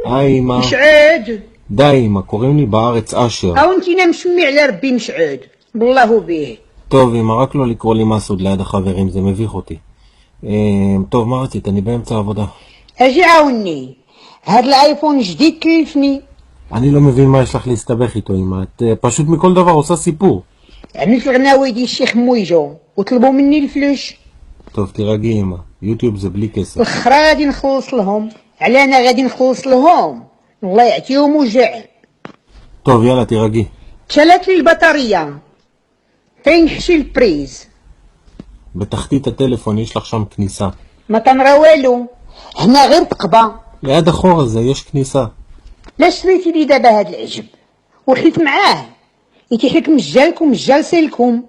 היי אמא. משعاد. די אמא, קוראים לי בארץ אשר. او انتينا مسمي على ربي משעاد. بالله به. טוב אמא, רק לא לקרוא לי מסעוד ליד החברים, זה מביך אותי. טוב, מה רצית? אני באמצע עבודה. اجي عاوني. هاد الايفون جديد كيفني. אני לא מבין מה יש לך להסתבך איתו אמא, את פשוט מכל דבר עושה סיפור. عملت الغناوي ديال الشيخ مويجو وطلبوا مني الفلوس. טוב, תירגעי אמא, יוטיוב זה בלי כסף. الاخر غادي نخلص لهم. على انا غادي نخلص لهم. الله يعطيهم وجع. טוב, יאללה, תירגעי. تشالت لي البطارية. فين حشي البريز؟ בתחתית הטלפון יש לך שם כניסה. ما كنرى والو. هنا غير تقبة. ליד החור הזה יש כניסה. لا شريتي لي دابا هاد العجب وحيت معاه يتيح لك مجالكم مجال سيلكم.